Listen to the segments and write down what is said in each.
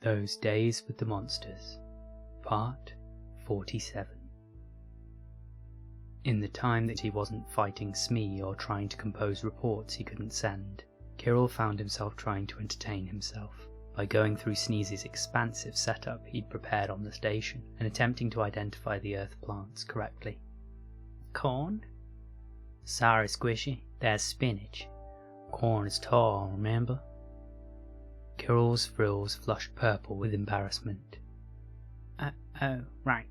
Those Days with the Monsters, Part 47. In the time that he wasn't fighting Smee or trying to compose reports he couldn't send, Kirrel found himself trying to entertain himself by going through Sneezy's expansive setup he'd prepared on the station and attempting to identify the earth plants correctly. Corn? Sorry, Squishy, that's spinach. Corn is tall, remember? Kirrel's frills flushed purple with embarrassment. Oh, right.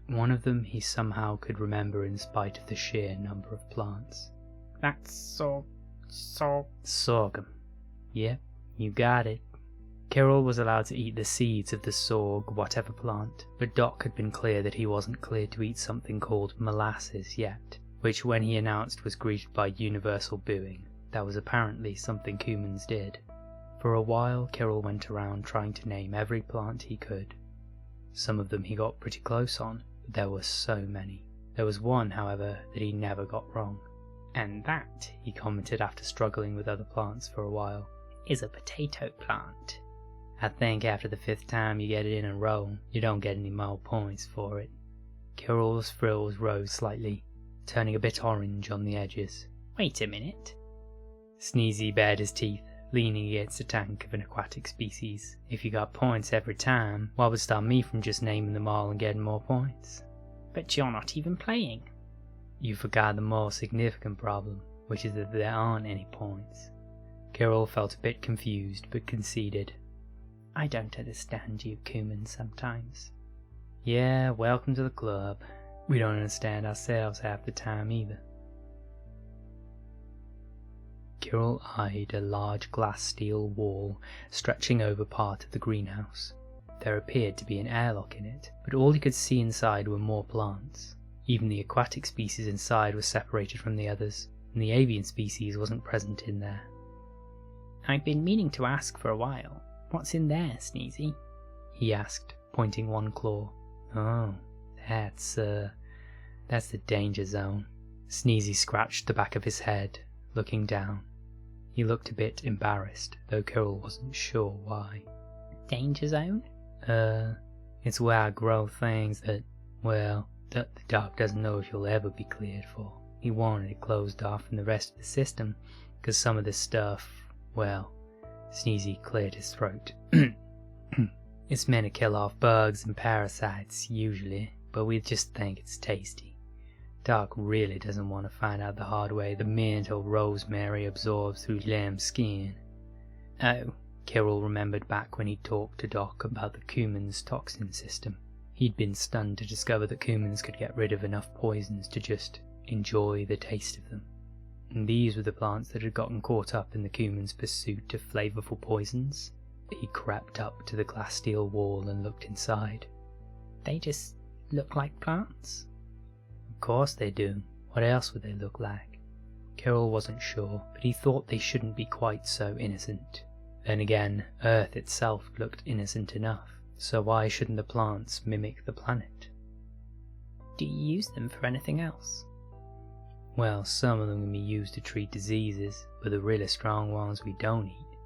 One of them he somehow could remember in spite of the sheer number of plants. That's Sorghum. Yep, you got it. Kirrel was allowed to eat the seeds of the sorg whatever plant, but Doc had been clear that he wasn't cleared to eat something called molasses yet, which when he announced was greeted by universal booing. That was apparently something humans did. For a while Kirrel went around trying to name every plant he could. Some of them he got pretty close on, but there were so many. There was one, however, that he never got wrong. And that, he commented after struggling with other plants for a while, is a potato plant. I think after the 5th time you get it in a row, you don't get any more points for it. Kirrel's frills rose slightly, turning a bit orange on the edges. Wait a minute. Sneezy bared his teeth, leaning against a tank of an aquatic species. If you got points every time, what would stop me from just naming them all and getting more points? But you're not even playing. You forgot the more significant problem, which is that there aren't any points. Kirrel felt a bit confused, but conceded. I don't understand you, Kuman, sometimes. Yeah, welcome to the club. We don't understand ourselves half the time either. Kirrel eyed a large glass steel wall stretching over part of the greenhouse. There appeared to be an airlock in it, but all he could see inside were more plants. Even the aquatic species inside was separated from the others, and the avian species wasn't present in there. I've been meaning to ask for a while. What's in there, Sneezy? He asked, pointing one claw. Oh, that's the danger zone. Sneezy scratched the back of his head, looking down. He looked a bit embarrassed, though Kirrel wasn't sure why. Danger zone? It's where I grow things that, well, that the doc doesn't know if you'll ever be cleared for. He wanted it closed off from the rest of the system, because some of this stuff, well, Sneezy cleared his throat. It's meant to kill off bugs and parasites, usually, but we just think it's tasty. Doc really doesn't want to find out the hard way the mint or rosemary absorbs through lamb's skin. Oh, Kirrel remembered back when he talked to Doc about the cumin's toxin system. He'd been stunned to discover that cumins could get rid of enough poisons to just enjoy the taste of them. And these were the plants that had gotten caught up in the cumin's pursuit of flavorful poisons. He crept up to the glass steel wall and looked inside. They just look like plants? Of course they do. What else would they look like? Kirrel wasn't sure, but he thought they shouldn't be quite so innocent. Then again, Earth itself looked innocent enough, so why shouldn't the plants mimic the planet? Do you use them for anything else? Well, some of them can be used to treat diseases, but the really strong ones we don't eat.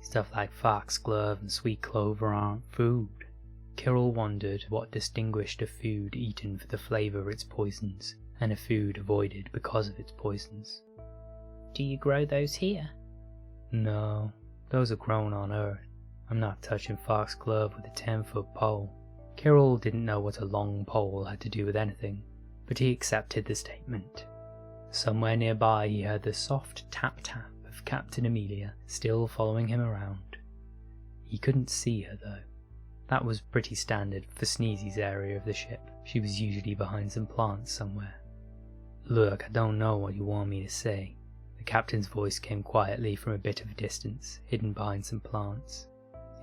Stuff like foxglove and sweet clover aren't food. Kirrel wondered what distinguished a food eaten for the flavour of its poisons, and a food avoided because of its poisons. Do you grow those here? No, those are grown on Earth. I'm not touching foxglove with a 10-foot pole. Kirrel didn't know what a long pole had to do with anything, but he accepted the statement. Somewhere nearby he heard the soft tap-tap of Captain Amelia still following him around. He couldn't see her though. That was pretty standard for Sneezy's area of the ship. She was usually behind some plants somewhere. Look, I don't know what you want me to say. The captain's voice came quietly from a bit of a distance, hidden behind some plants.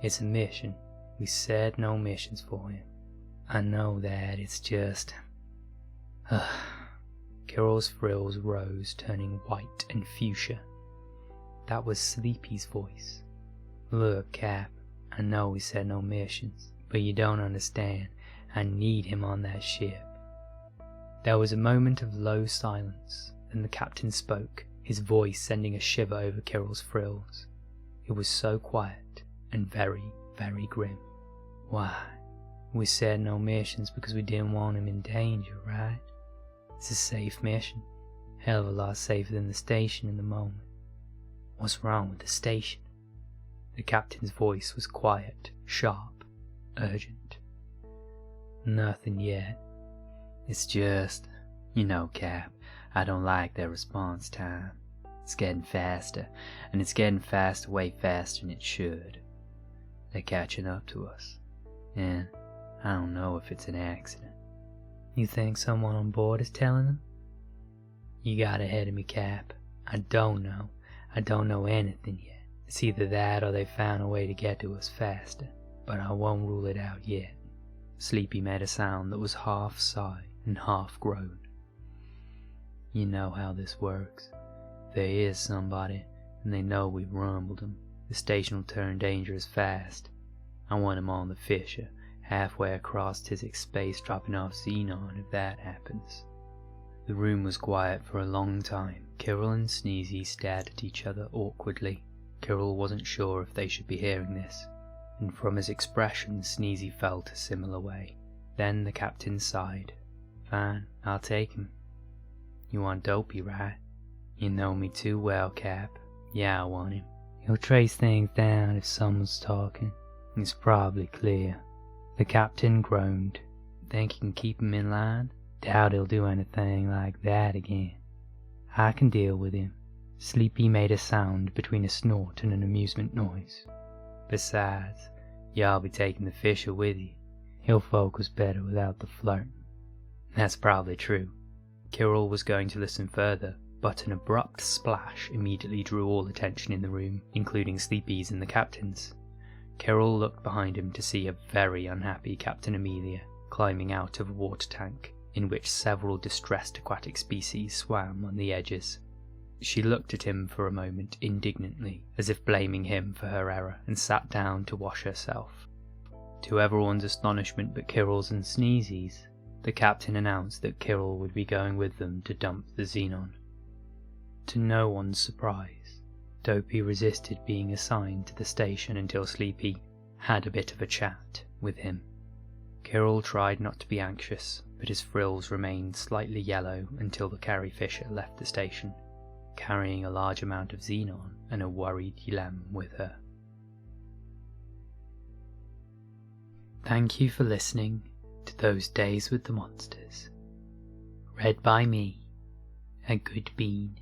It's a mission. We said no missions for you. I know that, it's just... Kirrel's frills rose, turning white and fuchsia. That was Sleepy's voice. Look, Cap, I know we said no missions, but you don't understand. I need him on that ship. There was a moment of low silence, then the captain spoke, his voice sending a shiver over Kirrel's frills. It was so quiet and very, very grim. Why, we said no missions because we didn't want him in danger, right? It's a safe mission. Hell of a lot safer than the station in the moment. What's wrong with the station? The captain's voice was quiet, sharp, urgent. Nothing yet. It's just, you know, Cap, I don't like their response time. It's getting faster, and it's getting faster, way faster than it should. They're catching up to us, and I don't know if it's an accident. You think someone on board is telling them? You got ahead of me, Cap. I don't know. I don't know anything yet. It's either that or they found a way to get to us faster, but I won't rule it out yet. Sleepy made a sound that was half sigh and half groan. You know how this works. If there is somebody, and they know we've rumbled them, the station will turn dangerous fast. I want him on the Fisher, halfway across Tizik's space, dropping off Xenon if that happens. The room was quiet for a long time. Kirrel and Sneezy stared at each other awkwardly. Kirrel wasn't sure if they should be hearing this, and from his expression Sneezy felt a similar way. Then the captain sighed. Fine, I'll take him. You want Dopey, right? You know me too well, Cap. Yeah, I want him. He'll trace things down if someone's talking. It's probably clear. The captain groaned. Think you can keep him in line? Doubt he'll do anything like that again. I can deal with him. Sleepy made a sound between a snort and an amusement noise. Besides, y'all be taking the Fisher with you. He'll focus better without the flirting. That's probably true. Kirrel was going to listen further, but an abrupt splash immediately drew all attention in the room, including Sleepy's and the captain's. Kirrel looked behind him to see a very unhappy Captain Amelia climbing out of a water tank, in which several distressed aquatic species swam on the edges. She looked at him for a moment indignantly, as if blaming him for her error, and sat down to wash herself. To everyone's astonishment but Kirrel's and Sneezy's, the captain announced that Kirrel would be going with them to dump the Xenon. To no one's surprise, Dopey resisted being assigned to the station until Sleepy had a bit of a chat with him. Kirrel tried not to be anxious, but his frills remained slightly yellow until the Carrie Fisher left the station, carrying a large amount of Xenon and a worried Ylam with her. Thank you for listening to Those Days with the Monsters. Read by me, a good bean.